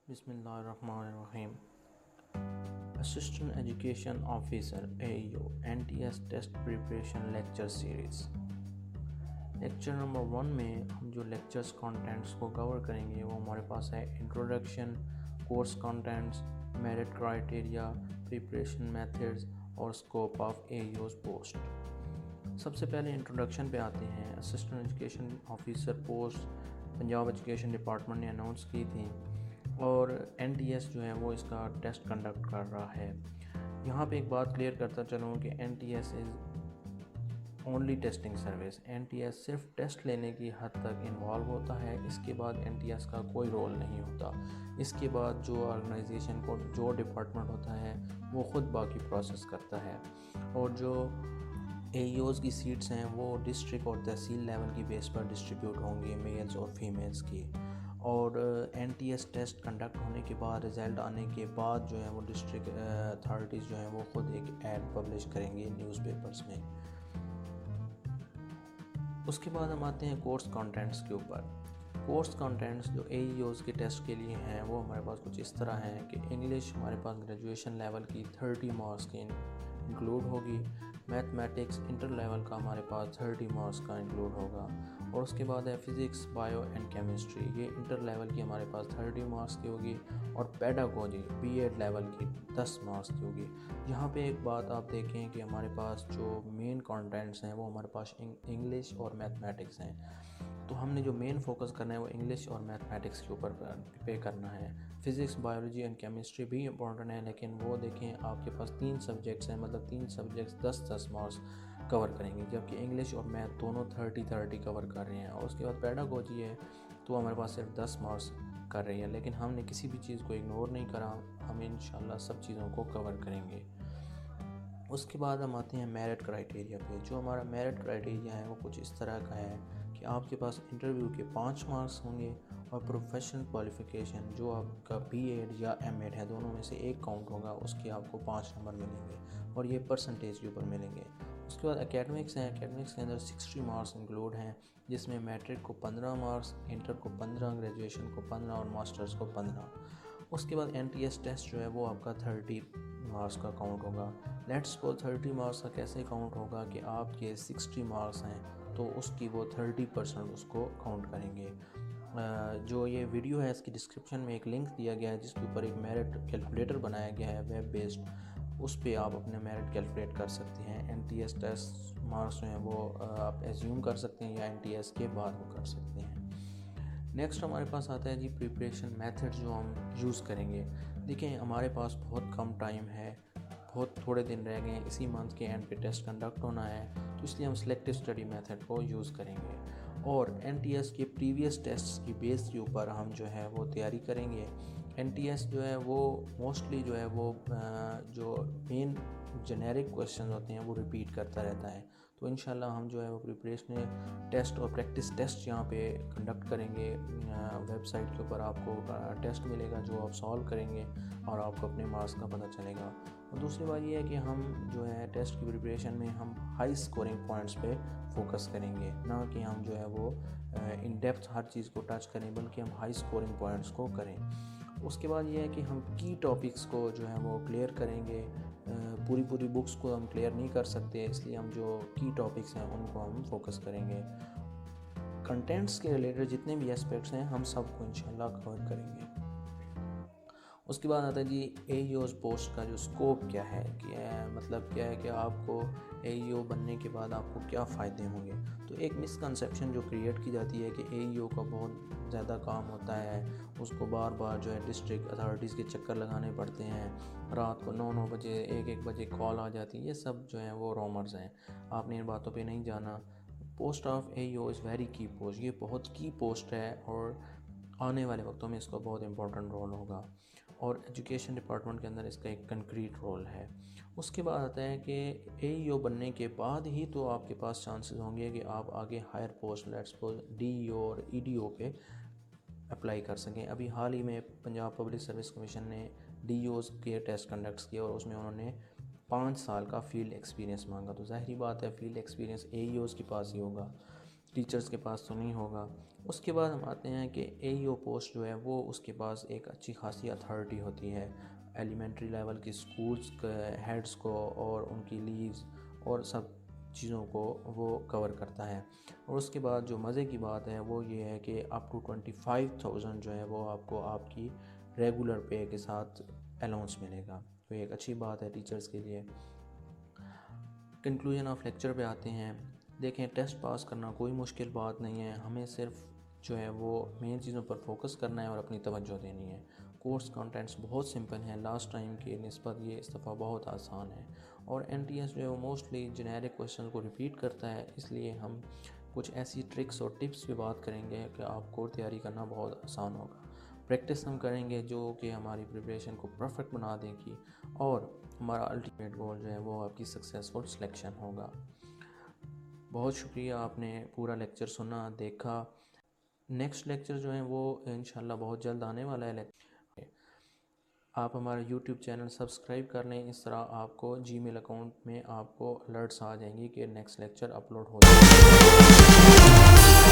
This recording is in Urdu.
بسم اللہ الرحمن الرحیم۔ Assistant education officer AEO NTS test preparation lecture series. Lecture number 1 میں ہم جو لیکچرز کانٹینٹس کو کور کریں گے وہ ہمارے پاس ہے introduction, course contents, merit criteria, preparation methods اور اسکوپ آف AEO's پوسٹ۔ سب سے پہلے انٹروڈکشن پہ آتے ہیں۔ Assistant education officer post Punjab education department نے اناؤنس کی تھی اور NTS جو ہے وہ اس کا ٹیسٹ کنڈکٹ کر رہا ہے۔ یہاں پہ ایک بات کلیئر کرتا چلوں کہ NTS is only testing service. NTS صرف ٹیسٹ لینے کی حد تک انوالو ہوتا ہے، اس کے بعد NTS کا کوئی رول نہیں ہوتا۔ اس کے بعد جو آرگنائزیشن کو جو ڈپارٹمنٹ ہوتا ہے وہ خود باقی پروسیس کرتا ہے، اور جو AEO's کی سیٹس ہیں وہ ڈسٹرکٹ اور تحصیل لیول کی بیس پر ڈسٹریبیوٹ ہوں گی، میلز اور فیمیلز کی۔ اور NTS ٹیسٹ کنڈکٹ ہونے کے بعد رزلٹ آنے کے بعد جو ہے وہ ڈسٹرکٹ اتھارٹیز جو ہیں وہ خود ایک ایڈ پبلش کریں گے نیوز پیپرز میں۔ اس کے بعد ہم آتے ہیں کورس کانٹینٹس کے اوپر۔ کورس کانٹینٹس جو AEO's کے ٹیسٹ کے لیے ہیں وہ ہمارے پاس کچھ اس طرح ہیں کہ انگلش ہمارے پاس گریجویشن لیول کی 30 مارکس کی انکلوڈ ہوگی، میتھمیٹکس انٹر لیول کا ہمارے پاس 30 مارکس کا انکلوڈ ہوگا، اور اس کے بعد ہے فزکس، بایو اینڈ کیمسٹری، یہ انٹر لیول کی ہمارے پاس 30 مارکس کی ہوگی، اور پیڈاگوجی BEd لیول کی 10 مارکس کی ہوگی۔ یہاں پہ ایک بات آپ دیکھیں کہ ہمارے پاس جو مین کانٹینٹس ہیں وہ ہمارے پاس انگلش اور میتھمیٹکس ہیں، تو ہم نے جو مین فوکس کرنا ہے وہ انگلش اور میتھمیٹکس کے اوپر پے کرنا ہے۔ فزکس، بایولوجی اینڈ کیمسٹری بھی امپورٹنٹ ہے، لیکن وہ دیکھیں آپ کے پاس 3 سبجیکٹس ہیں، مطلب 3 سبجیکٹس 10 مارکس کور کریں گے، جبکہ انگلش اور میتھ دونوں 30 کور کر رہے ہیں۔ اور اس کے بعد پیڈاگوجی ہے تو ہمارے پاس صرف 10 مارکس کر رہی ہے، لیکن ہم نے کسی بھی چیز کو اگنور نہیں کرا، ہم انشاءاللہ سب چیزوں کو کور کریں گے۔ اس کے بعد ہم آتے ہیں میرٹ کرائٹیریا پہ۔ جو ہمارا میرٹ کرائٹیریا ہے وہ کچھ اس طرح کا ہے کہ آپ کے پاس انٹرویو کے 5 مارکس ہوں گے، اور پروفیشنل کوالیفیکیشن جو آپ کا BEd یا MAd ہے دونوں میں سے ایک کاؤنٹ ہوگا، اس کے آپ کو 5 نمبر ملیں گے، اور یہ پرسنٹیج کے اوپر ملیں گے۔ اس کے بعد اکیڈمکس ہیں۔ اکیڈمکس کے اندر 60 مارکس انکلوڈ ہیں، جس میں میٹرک کو 15 مارکس، انٹر کو 15، گریجویشن کو 15 اور ماسٹرز کو 15۔ اس کے بعد NTS ٹیسٹ جو ہے وہ آپ کا 30 مارکس کا کاؤنٹ ہوگا۔ لیٹس سپوز 30 مارکس کا کیسے کاؤنٹ ہوگا کہ آپ کے 60 مارکس ہیں تو اس کی وہ 30% اس کو کاؤنٹ کریں گے۔ جو یہ ویڈیو ہے اس کی ڈسکرپشن میں ایک لنک دیا گیا ہے جس کے اوپر ایک میرٹ کیلکولیٹر بنایا گیا ہے ویب بیسڈ، اس پہ آپ اپنے میرٹ کیلکولیٹ کر سکتے ہیں۔ NTS ٹیسٹ مارکس جو ہیں وہ آپ ایزیوم کر سکتے ہیں یا NTS کے بعد وہ کر سکتے ہیں۔ نیکسٹ ہمارے پاس آتا ہے جی پریپریشن میتھڈ جو ہم یوز کریں گے۔ دیکھیں ہمارے پاس بہت کم ٹائم ہے، بہت تھوڑے دن رہ گئے ہیں، اسی منتھ کے اینڈ پہ ٹیسٹ کنڈکٹ ہونا ہے، تو اس لیے ہم سلیکٹیو اسٹڈی میتھڈ کو یوز کریں گے، اور NTS کے پریویس ٹیسٹس کی بیس کے اوپر ہم جو ہے وہ تیاری کریں گے۔ NTS جو ہے وہ موسٹلی جو ہے وہ جو مین جنیرک کویسچن ہوتے ہیں وہ ریپیٹ کرتا رہتا ہے، تو انشاءاللہ ہم جو ہے وہ پریپریشن ٹیسٹ اور پریکٹس ٹیسٹ یہاں پہ کنڈکٹ کریں گے۔ ویب سائٹ کے اوپر آپ کو ٹیسٹ ملے گا جو آپ سالو کریں گے، اور آپ کو اپنے مارکس کا پتہ چلے گا۔ اور دوسری بات یہ ہے کہ ہم جو ہے ٹیسٹ کی پریپریشن میں ہم ہائی اسکورنگ پوائنٹس پہ فوکس کریں گے، نہ کہ ہم جو ہے وہ ان ڈیپتھ ہر چیز کو ٹچ کریں، بلکہ ہم ہائی اسکورنگ پوائنٹس کو کریں۔ اس کے بعد یہ ہے کہ ہم کی ٹاپکس کو جو ہے وہ کلیئر کریں گے۔ پوری بکس کو ہم کلیئر نہیں کر سکتے، اس لیے ہم جو کی ٹاپکس ہیں ان کو ہم فوکس کریں گے۔ کنٹینٹس کے ریلیٹڈ جتنے بھی اسپیکٹس ہیں ہم سب کو انشاءاللہ کور کریں گے۔ اس کے بعد آتا ہے جی AEO's پوسٹ کا جو اسکوپ کیا ہے، مطلب کیا ہے کہ آپ کو AEO بننے کے بعد آپ کو کیا فائدے ہوں گے۔ تو ایک مسکنسیپشن جو کریٹ کی جاتی ہے کہ AEO کا بہت زیادہ کام ہوتا ہے، اس کو بار بار جو ہے ڈسٹرکٹ اتھارٹیز کے چکر لگانے پڑتے ہیں، رات کو 9 بجے 1 بجے کال آ جاتی ہے، یہ سب جو ہیں وہ رومرز ہیں، آپ نے ان باتوں پہ نہیں جانا۔ Post of AEO is very کی پوسٹ، یہ بہت کی پوسٹ ہے، اور آنے والے وقتوں میں اس کا بہت امپورٹنٹ رول ہوگا، اور ایجوکیشن ڈپارٹمنٹ کے اندر اس کا ایک کنکریٹ رول ہے۔ اس کے بعد آتا ہے کہ AEO بننے کے بعد ہی تو آپ کے پاس چانسز ہوں گے کہ آپ آگے higher post let's suppose DEO اور EDO پہ اپلائی کر سکیں۔ ابھی حال ہی میں پنجاب پبلک سروس کمیشن نے DEO's کے ٹیسٹ کنڈکٹ کیا، اور اس میں انہوں نے 5 سال کا فیلڈ ایکسپیرینس مانگا، تو ظاہری بات ہے فیلڈ ایکسپیرینس AEO's کے پاس ہی ہوگا۔ ٹیچرز کے پاس تو نہیں ہوگا۔ اس کے بعد ہم آتے ہیں کہ اے ای او پوسٹ جو ہے وہ اس کے پاس ایک اچھی خاصی اتھارٹی ہوتی ہے ایلیمنٹری لیول کی اسکولس کے ہیڈس کو اور ان کی لیوز اور سب چیزوں کو وہ کور کرتا ہے۔ اور اس کے بعد جو مزے کی بات ہے وہ یہ ہے کہ اپ ٹو 25,000 جو ہے وہ آپ کو آپ کی ریگولر پے کے ساتھ الاؤنس ملے گا، تو ایک اچھی بات ہے ٹیچرز کے لیے۔ کنکلوژن آف لیکچر پہ آتے ہیں۔ دیکھیں، ٹیسٹ پاس کرنا کوئی مشکل بات نہیں ہے، ہمیں صرف جو ہے وہ مین چیزوں پر فوکس کرنا ہے اور اپنی توجہ دینی ہے۔ کورس کانٹینٹس بہت سمپل ہیں، لاسٹ ٹائم کے نسبت یہ اس دفعہ بہت آسان ہے، اور این ٹی ایس جو ہے وہ موسٹلی جنیرک کویشچن کو ریپیٹ کرتا ہے، اس لیے ہم کچھ ایسی ٹرکس اور ٹپس پہ بات کریں گے کہ آپ کو تیاری کرنا بہت آسان ہوگا۔ پریکٹس ہم کریں گے جو کہ ہماری پریپریشن کو پرفیکٹ بنا دے گی، اور ہمارا الٹیمیٹ گول جو ہے وہ آپ کی سکسیزفل سلیکشن ہوگا۔ بہت شکریہ، آپ نے پورا لیکچر سنا دیکھا۔ نیکسٹ لیکچر جو ہیں وہ انشاءاللہ بہت جلد آنے والا ہے۔ آپ ہمارا یوٹیوب چینل سبسکرائب کر لیں، اس طرح آپ کو جی میل اکاؤنٹ میں آپ کو الرٹس آ جائیں گی کہ نیکسٹ لیکچر اپلوڈ ہو جائے گا۔